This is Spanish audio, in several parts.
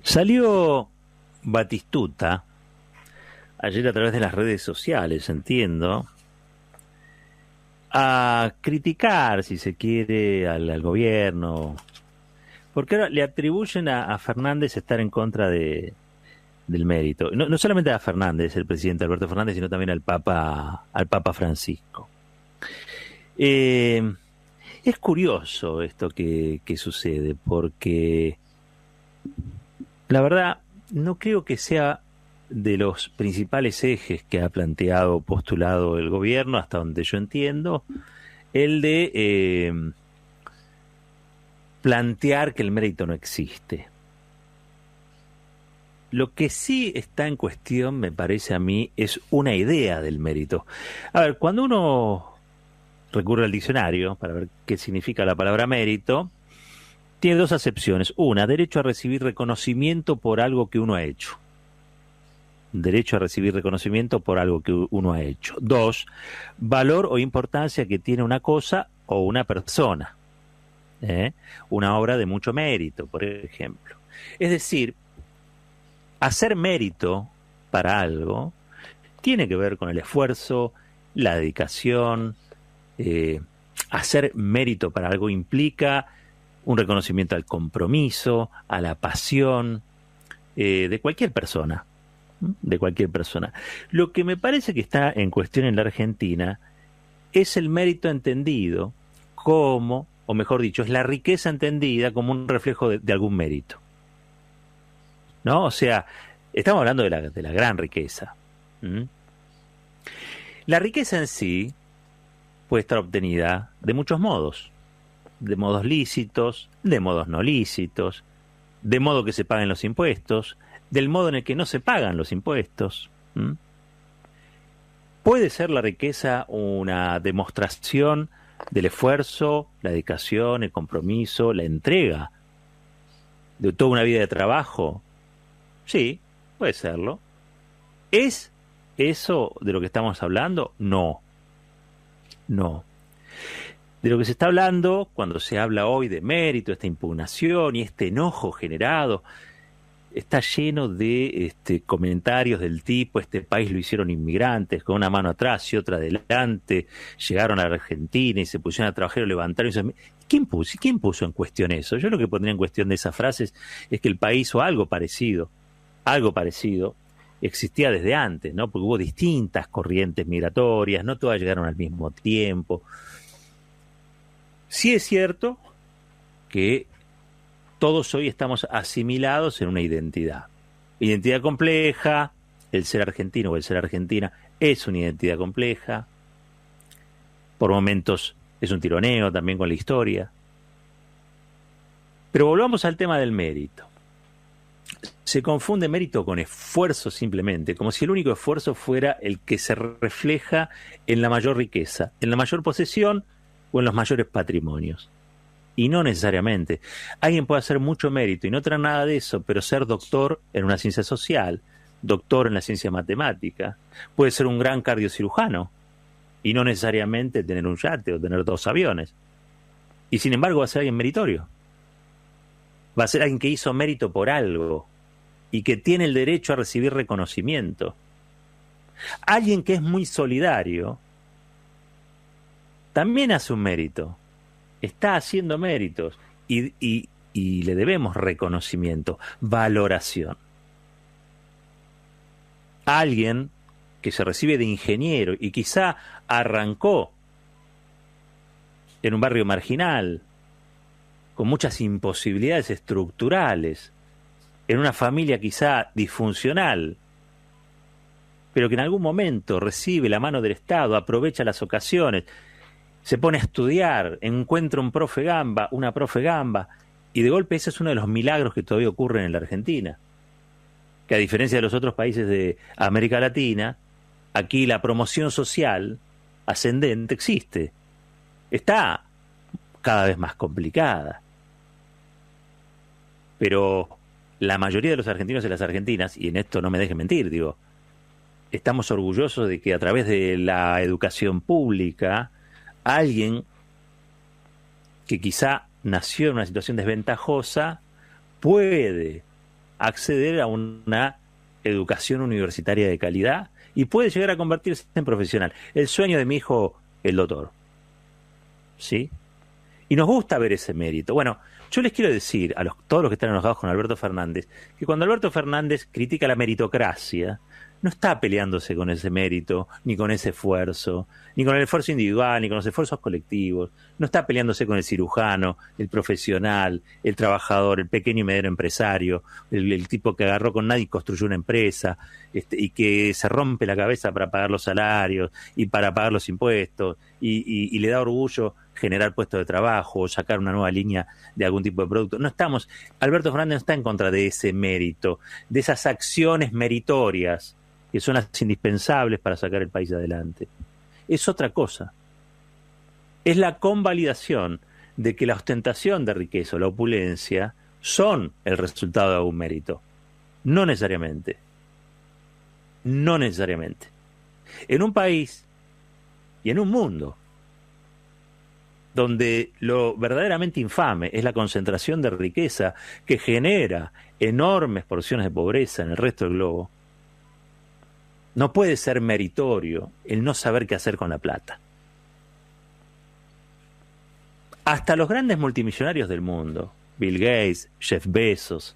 Salió Batistuta ayer a través de las redes sociales, entiendo, a criticar, si se quiere, al gobierno, porque ahora le atribuyen a Fernández estar en contra del mérito. No, no solamente a Fernández, el presidente Alberto Fernández, sino también al Papa Francisco. Eh, es curioso esto que sucede, porque la verdad no creo que sea de los principales ejes que ha planteado, postulado el gobierno, hasta donde yo entiendo, el de plantear que el mérito no existe. Lo que sí está en cuestión, me parece a mí, es una idea del mérito. A ver, cuando uno recurre al diccionario para ver qué significa la palabra mérito, tiene dos acepciones. Una, derecho a recibir reconocimiento por algo que uno ha hecho. Derecho a recibir reconocimiento por algo que uno ha hecho. Dos, valor o importancia que tiene una cosa o una persona. Una obra de mucho mérito, por ejemplo. Es decir, hacer mérito para algo tiene que ver con el esfuerzo, la dedicación. Hacer mérito para algo implica un reconocimiento al compromiso, a la pasión de cualquier persona. De cualquier persona. Lo que me parece que está en cuestión en la Argentina es el mérito entendido como, o mejor dicho, es la riqueza entendida como un reflejo de algún mérito. ¿No? O sea, estamos hablando de la gran riqueza. ¿Mm? La riqueza en sí puede estar obtenida de muchos modos. De modos lícitos, de modos no lícitos, de modo que se paguen los impuestos, del modo en el que no se pagan los impuestos. ¿Mm? ¿Puede ser la riqueza una demostración del esfuerzo, la dedicación, el compromiso, la entrega de toda una vida de trabajo? Sí, puede serlo. ¿Es eso de lo que estamos hablando? No, no. De lo que se está hablando, cuando se habla hoy de mérito, esta impugnación y este enojo generado, está lleno de comentarios del tipo: este país lo hicieron inmigrantes, con una mano atrás y otra adelante, llegaron a la Argentina y se pusieron a trabajar y levantaron. ¿Quién puso en cuestión eso? Yo lo que pondría en cuestión de esas frases es que el país, o algo parecido, existía desde antes, ¿no? Porque hubo distintas corrientes migratorias, no todas llegaron al mismo tiempo. Sí es cierto que todos hoy estamos asimilados en una identidad. Identidad compleja, el ser argentino o el ser argentina es una identidad compleja. Por momentos es un tironeo también con la historia. Pero volvamos al tema del mérito. Se confunde mérito con esfuerzo simplemente, como si el único esfuerzo fuera el que se refleja en la mayor riqueza, en la mayor posesión o en los mayores patrimonios. Y no necesariamente. Alguien puede hacer mucho mérito y no tener nada de eso, pero ser doctor en una ciencia social, doctor en la ciencia matemática, puede ser un gran cardiocirujano y no necesariamente tener un yate o tener 2 aviones. Y sin embargo va a ser alguien meritorio. Va a ser alguien que hizo mérito por algo y que tiene el derecho a recibir reconocimiento. Alguien que es muy solidario también hace un mérito. Está haciendo méritos y le debemos reconocimiento, valoración. Alguien que se recibe de ingeniero y quizá arrancó en un barrio marginal, con muchas imposibilidades estructurales, en una familia quizá disfuncional, pero que en algún momento recibe la mano del Estado, aprovecha las ocasiones, se pone a estudiar, encuentra un profe gamba, una profe gamba, y de golpe ese es uno de los milagros que todavía ocurren en la Argentina. Que a diferencia de los otros países de América Latina, aquí la promoción social ascendente existe. Está cada vez más complicada. Pero la mayoría de los argentinos y las argentinas, y en esto no me dejen mentir, digo, estamos orgullosos de que a través de la educación pública, alguien que quizá nació en una situación desventajosa puede acceder a una educación universitaria de calidad y puede llegar a convertirse en profesional. El sueño de mi hijo, el doctor. ¿Sí? Y nos gusta ver ese mérito. Bueno, yo les quiero decir a todos los que están enojados con Alberto Fernández, que cuando Alberto Fernández critica la meritocracia, no está peleándose con ese mérito, ni con ese esfuerzo, ni con el esfuerzo individual, ni con los esfuerzos colectivos. No está peleándose con el cirujano, el profesional, el trabajador, el pequeño y mediano empresario, el tipo que agarró con nadie y construyó una empresa, y que se rompe la cabeza para pagar los salarios y para pagar los impuestos, y le da orgullo generar puestos de trabajo o sacar una nueva línea de algún tipo de producto. Alberto Fernández no está en contra de ese mérito, de esas acciones meritorias que son las indispensables para sacar el país adelante. Es otra cosa. Es la convalidación de que la ostentación de riqueza o la opulencia son el resultado de algún mérito. No necesariamente. No necesariamente. En un país y en un mundo donde lo verdaderamente infame es la concentración de riqueza que genera enormes porciones de pobreza en el resto del globo, no puede ser meritorio el no saber qué hacer con la plata. Hasta los grandes multimillonarios del mundo, Bill Gates, Jeff Bezos,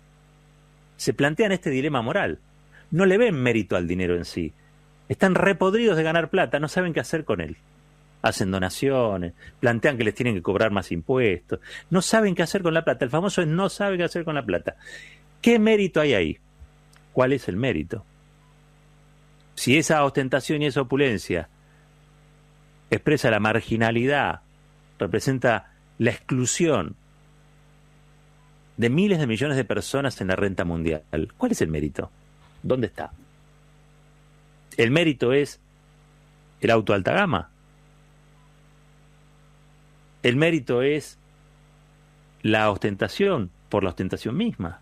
se plantean este dilema moral. No le ven mérito al dinero en sí. Están repodridos de ganar plata, no saben qué hacer con él. Hacen donaciones, plantean que les tienen que cobrar más impuestos. No saben qué hacer con la plata. El famoso es no sabe qué hacer con la plata. ¿Qué mérito hay ahí? ¿Cuál es el mérito? Si esa ostentación y esa opulencia expresa la marginalidad, representa la exclusión de miles de millones de personas en la renta mundial, ¿cuál es el mérito? ¿Dónde está? ¿El mérito es el auto alta gama? ¿El mérito es la ostentación por la ostentación misma?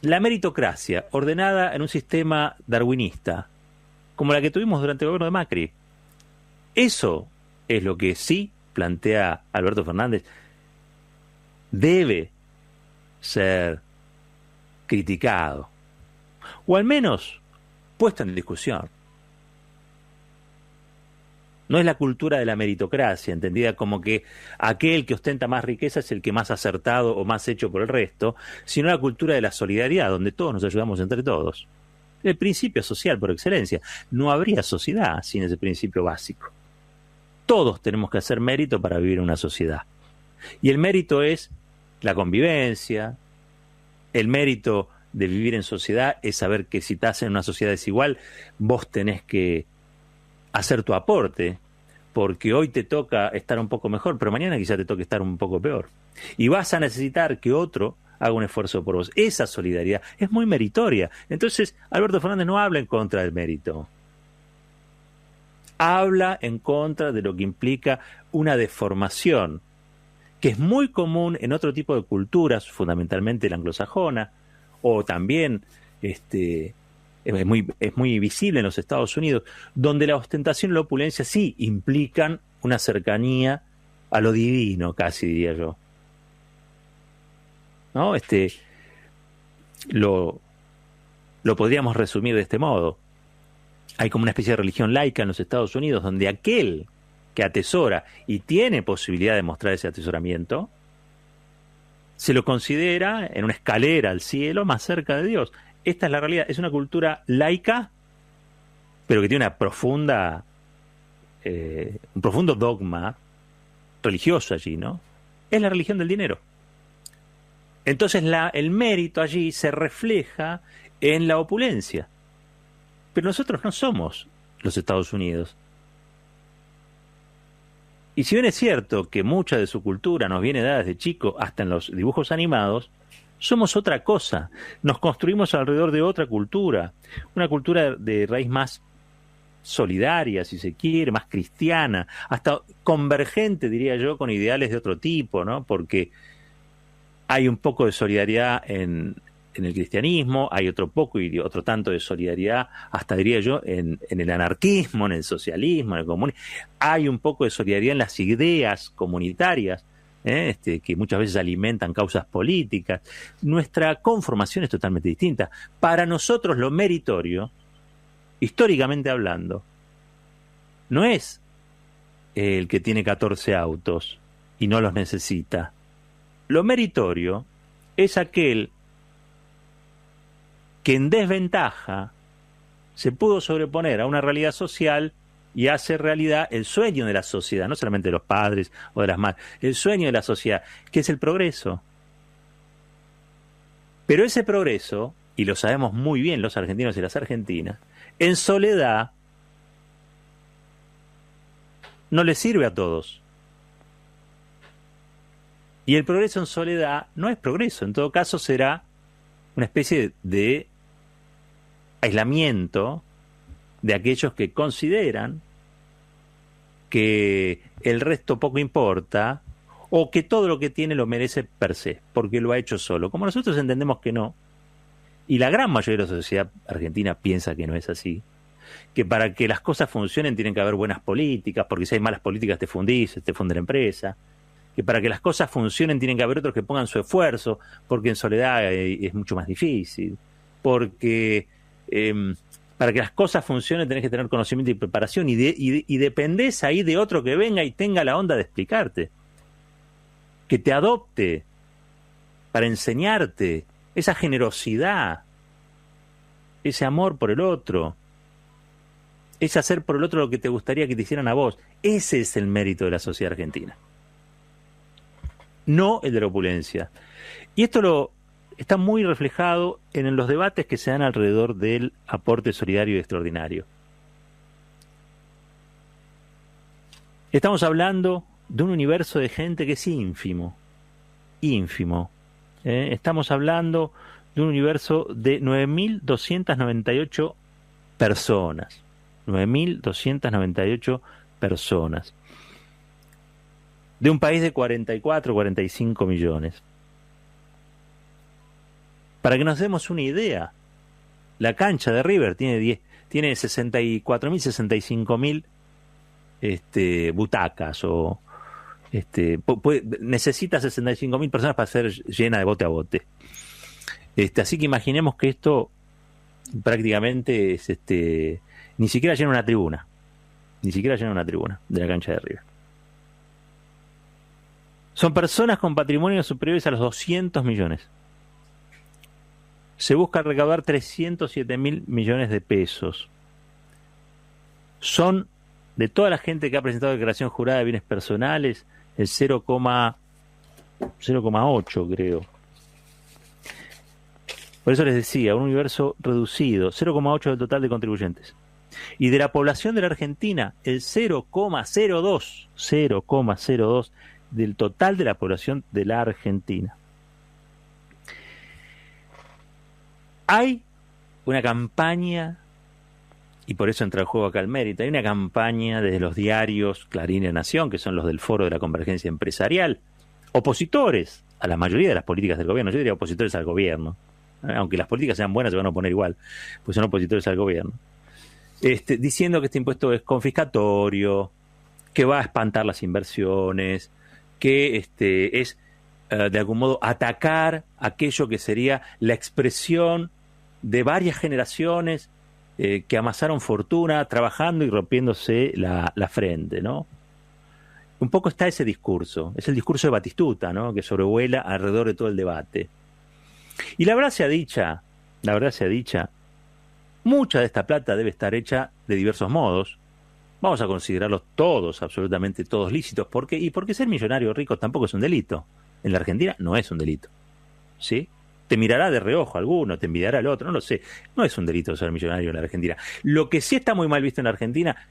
La meritocracia, ordenada en un sistema darwinista, como la que tuvimos durante el gobierno de Macri, eso es lo que sí plantea Alberto Fernández, debe ser criticado, o al menos puesto en discusión. No es la cultura de la meritocracia, entendida como que aquel que ostenta más riqueza es el que más acertado o más hecho por el resto, sino la cultura de la solidaridad, donde todos nos ayudamos entre todos. El principio social por excelencia. No habría sociedad sin ese principio básico. Todos tenemos que hacer mérito para vivir en una sociedad. Y el mérito es la convivencia, el mérito de vivir en sociedad es saber que si estás en una sociedad desigual, vos tenés que hacer tu aporte, porque hoy te toca estar un poco mejor, pero mañana quizá te toque estar un poco peor. Y vas a necesitar que otro haga un esfuerzo por vos. Esa solidaridad es muy meritoria. Entonces, Alberto Fernández no habla en contra del mérito. Habla en contra de lo que implica una deformación, que es muy común en otro tipo de culturas, fundamentalmente la anglosajona, o también es muy visible en los Estados Unidos, donde la ostentación y la opulencia sí implican una cercanía a lo divino, casi diría yo. ¿No? Lo podríamos resumir de este modo. Hay como una especie de religión laica en los Estados Unidos, donde aquel que atesora y tiene posibilidad de mostrar ese atesoramiento, se lo considera en una escalera al cielo más cerca de Dios. Esta es la realidad. Es una cultura laica, pero que tiene una un profundo dogma religioso allí, ¿no? Es la religión del dinero. Entonces el mérito allí se refleja en la opulencia. Pero nosotros no somos los Estados Unidos. Y si bien es cierto que mucha de su cultura nos viene dada desde chico, hasta en los dibujos animados, somos otra cosa. Nos construimos alrededor de otra cultura. Una cultura de raíz más solidaria, si se quiere, más cristiana, hasta convergente, diría yo, con ideales de otro tipo, ¿no? Porque hay un poco de solidaridad en el cristianismo, hay otro poco y otro tanto de solidaridad, hasta diría yo, en el anarquismo, en el socialismo, en el comunismo. Hay un poco de solidaridad en las ideas comunitarias, que muchas veces alimentan causas políticas. Nuestra conformación es totalmente distinta. Para nosotros lo meritorio, históricamente hablando, no es el que tiene 14 autos y no los necesita. Lo meritorio es aquel que en desventaja se pudo sobreponer a una realidad social y hace realidad el sueño de la sociedad, no solamente de los padres o de las madres, el sueño de la sociedad, que es el progreso. Pero ese progreso, y lo sabemos muy bien los argentinos y las argentinas, en soledad no le sirve a todos. Y el progreso en soledad no es progreso, en todo caso será una especie de aislamiento de aquellos que consideran que el resto poco importa o que todo lo que tiene lo merece per se, porque lo ha hecho solo. Como nosotros entendemos que no, y la gran mayoría de la sociedad argentina piensa que no es así, que para que las cosas funcionen tienen que haber buenas políticas, porque si hay malas políticas te fundís, te funde la empresa, que para que las cosas funcionen tienen que haber otros que pongan su esfuerzo, porque en soledad es mucho más difícil, porque para que las cosas funcionen tenés que tener conocimiento y preparación, y dependés ahí de otro que venga y tenga la onda de explicarte, que te adopte para enseñarte esa generosidad, ese amor por el otro, ese hacer por el otro lo que te gustaría que te hicieran a vos. Ese es el mérito de la sociedad argentina, no el de la opulencia. Y esto está muy reflejado en los debates que se dan alrededor del aporte solidario y extraordinario. Estamos hablando de un universo de gente que es ínfimo, ínfimo. Estamos hablando de un universo de 9.298 personas. 9.298 personas. De un país de 44, 45 millones. Para que nos demos una idea, la cancha de River tiene 64.000, 65.000 butacas, o necesita 65.000 personas para ser llena de bote a bote. Así que imaginemos que esto prácticamente es ni siquiera llena una tribuna. Ni siquiera llena una tribuna de la cancha de River. Son personas con patrimonios superiores a los 200 millones. Se busca recaudar 307.000 millones de pesos. Son, de toda la gente que ha presentado declaración jurada de bienes personales, el 0,8 creo. Por eso les decía, un universo reducido, 0,8 del total de contribuyentes. Y de la población de la Argentina, el 0,02 del total de la población de la Argentina. Hay una campaña, y por eso entra en juego acá el mérito, hay una campaña desde los diarios Clarín y Nación, que son los del Foro de la Convergencia Empresarial, opositores a la mayoría de las políticas del gobierno, yo diría opositores al gobierno, aunque las políticas sean buenas se van a oponer igual, pues son opositores al gobierno, diciendo que este impuesto es confiscatorio, que va a espantar las inversiones, que es de algún modo atacar aquello que sería la expresión de varias generaciones que amasaron fortuna trabajando y rompiéndose la frente, ¿no? Un poco está ese discurso, es el discurso de Batistuta, ¿no? Que sobrevuela alrededor de todo el debate. Y la verdad sea dicha, mucha de esta plata debe estar hecha de diversos modos. Vamos a considerarlos todos, absolutamente todos lícitos. ¿Por qué? Y porque ser millonario o rico tampoco es un delito. En la Argentina no es un delito, ¿sí? Te mirará de reojo alguno, te envidiará el otro, no lo sé. No es un delito ser millonario en la Argentina. Lo que sí está muy mal visto en la Argentina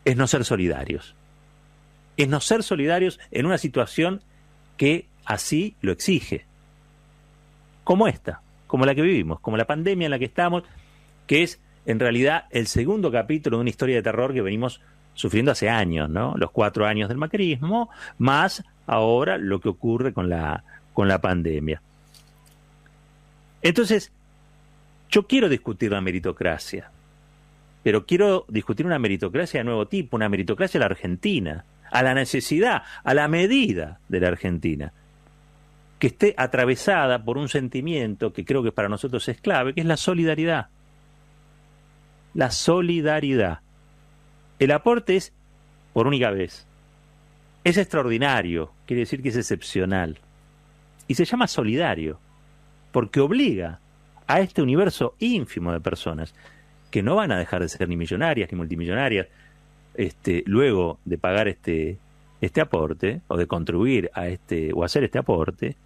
es no ser solidarios. Es no ser solidarios en una situación que así lo exige. Como esta, como la que vivimos, como la pandemia en la que estamos, que es en realidad el segundo capítulo de una historia de terror que venimos sufriendo hace años, ¿no? Los 4 años del macrismo, más ahora lo que ocurre con la pandemia. Entonces, yo quiero discutir la meritocracia, pero quiero discutir una meritocracia de nuevo tipo, una meritocracia a la argentina, a la necesidad, a la medida de la Argentina, que esté atravesada por un sentimiento que creo que para nosotros es clave, que es la solidaridad. La solidaridad. El aporte es por única vez. Es extraordinario, quiere decir que es excepcional. Y se llama solidario, porque obliga a este universo ínfimo de personas que no van a dejar de ser ni millonarias ni multimillonarias, luego de pagar este aporte, o de contribuir a o hacer este aporte,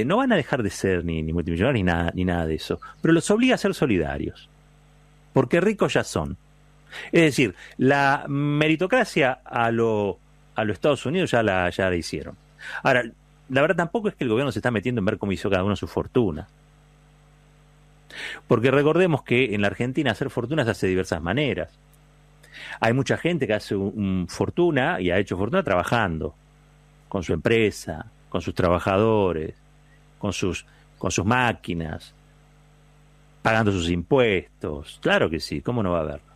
no van a dejar de ser ni multimillonarios ni nada de eso, pero los obliga a ser solidarios, porque ricos ya son. Es decir, la meritocracia a lo Estados Unidos ya la hicieron. Ahora, la verdad tampoco es que el gobierno se está metiendo en ver cómo hizo cada uno su fortuna. Porque recordemos que en la Argentina hacer fortuna se hace de diversas maneras. Hay mucha gente que hace fortuna y ha hecho fortuna trabajando, con su empresa, con sus trabajadores, con sus máquinas, pagando sus impuestos. Claro que sí, ¿cómo no va a haberlo?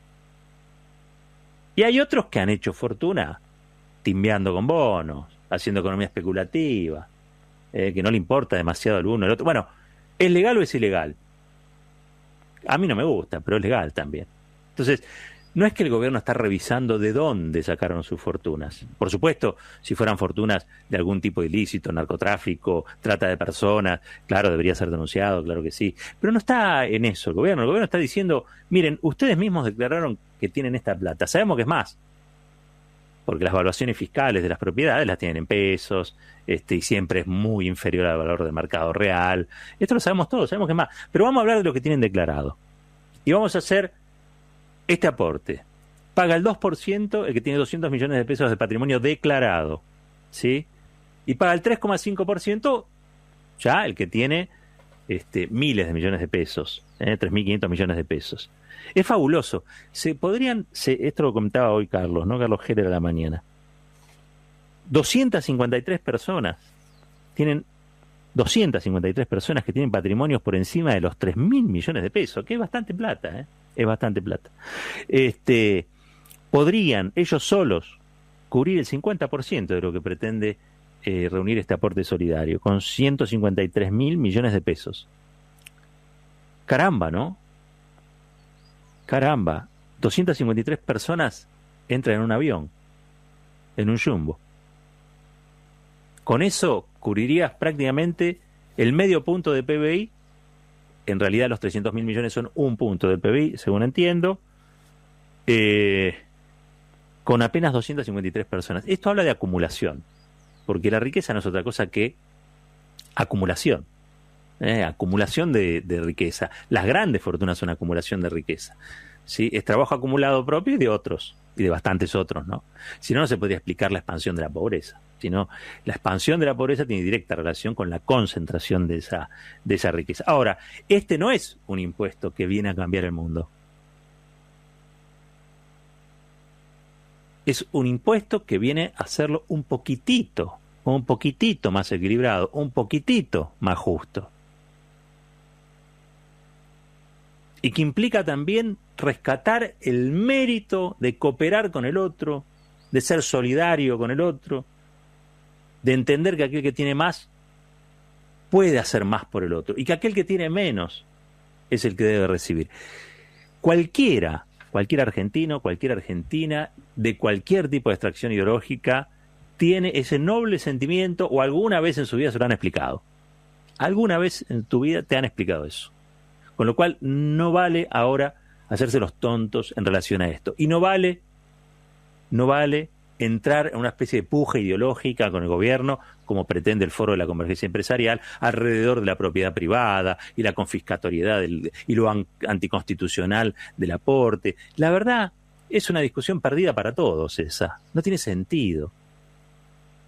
Y hay otros que han hecho fortuna timbeando con bonos, haciendo economía especulativa, que no le importa demasiado al uno al otro. Bueno, ¿es legal o es ilegal? A mí no me gusta, pero es legal también. Entonces, no es que el gobierno está revisando de dónde sacaron sus fortunas. Por supuesto, si fueran fortunas de algún tipo de ilícito, narcotráfico, trata de personas, claro, debería ser denunciado, claro que sí. Pero no está en eso el gobierno. El gobierno está diciendo, miren, ustedes mismos declararon que tienen esta plata. Sabemos que es más, porque las evaluaciones fiscales de las propiedades las tienen en pesos, y siempre es muy inferior al valor del mercado real. Esto lo sabemos todos, sabemos que es más. Pero vamos a hablar de lo que tienen declarado. Y vamos a hacer este aporte. Paga el 2% el que tiene 200 millones de pesos de patrimonio declarado, ¿sí? Y paga el 3,5% ya el que tiene miles de millones de pesos, 3.500 millones de pesos. Es fabuloso. Esto lo comentaba hoy Carlos, ¿no? Carlos Heller a la mañana. 253 personas que tienen patrimonios por encima de los 3.000 millones de pesos, que es bastante plata, es bastante plata. Podrían ellos solos cubrir el 50% de lo que pretende reunir este aporte solidario, con 153.000 millones de pesos. Caramba, ¿no? Caramba, 253 personas entran en un avión, en un jumbo. Con eso cubrirías prácticamente el medio punto de PBI. En realidad los 300.000 millones son un punto del PBI, según entiendo, con apenas 253 personas. Esto habla de acumulación, porque la riqueza no es otra cosa que acumulación. Acumulación de riqueza. Las grandes fortunas son acumulación de riqueza, ¿sí? Es trabajo acumulado propio y de otros, y de bastantes otros, ¿no? Si no, no se podría explicar la expansión de la pobreza. Sino la expansión de la pobreza tiene directa relación con la concentración de esa riqueza. Ahora, este no es un impuesto que viene a cambiar el mundo. Es un impuesto que viene a hacerlo un poquitito más equilibrado, un poquitito más justo. Y que implica también rescatar el mérito de cooperar con el otro, de ser solidario con el otro, de entender que aquel que tiene más puede hacer más por el otro y que aquel que tiene menos es el que debe recibir. Cualquier argentino, cualquier argentina, de cualquier tipo de extracción ideológica, tiene ese noble sentimiento, o alguna vez en su vida se lo han explicado. Alguna vez en tu vida te han explicado eso. Con lo cual no vale ahora hacerse los tontos en relación a esto. Y no vale entrar en una especie de puja ideológica con el gobierno, como pretende el Foro de la Convergencia Empresarial, alrededor de la propiedad privada y la confiscatoriedad y lo anticonstitucional del aporte. La verdad, es una discusión perdida para todos esa. No tiene sentido.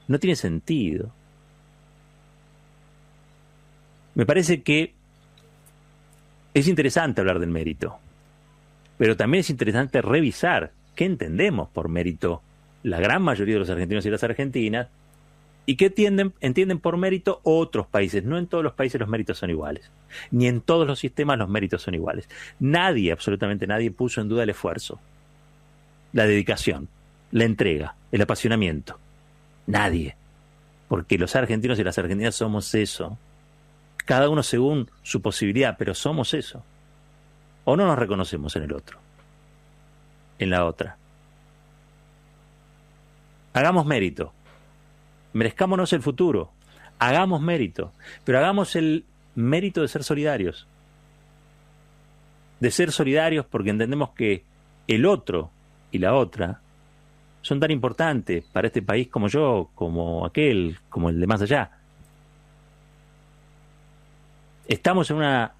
No tiene sentido. Me parece que es interesante hablar del mérito, pero también es interesante revisar qué entendemos por mérito la gran mayoría de los argentinos y las argentinas, y qué entienden por mérito otros países. No en todos los países los méritos son iguales, ni en todos los sistemas los méritos son iguales. Nadie, absolutamente nadie, puso en duda el esfuerzo, la dedicación. la entrega, el apasionamiento. Nadie. Porque los argentinos y las argentinas somos eso. Cada uno según su posibilidad, pero somos eso. O no nos reconocemos en el otro, en la otra. Hagamos mérito. Merezcámonos el futuro. Hagamos mérito. Pero hagamos el mérito de ser solidarios. De ser solidarios porque entendemos que el otro y la otra son tan importantes para este país como yo, como aquel, como el de más allá. Estamos en una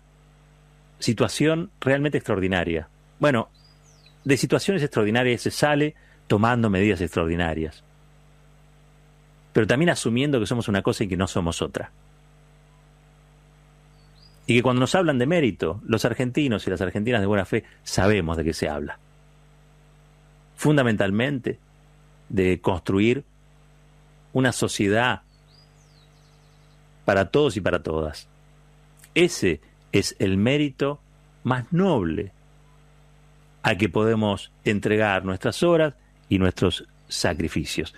situación realmente extraordinaria. Bueno, de situaciones extraordinarias se sale tomando medidas extraordinarias, pero también asumiendo que somos una cosa y que no somos otra. Y que cuando nos hablan de mérito, los argentinos y las argentinas de buena fe sabemos de qué se habla. Fundamentalmente, de construir una sociedad para todos y para todas. Ese es el mérito más noble al que podemos entregar nuestras horas y nuestros sacrificios.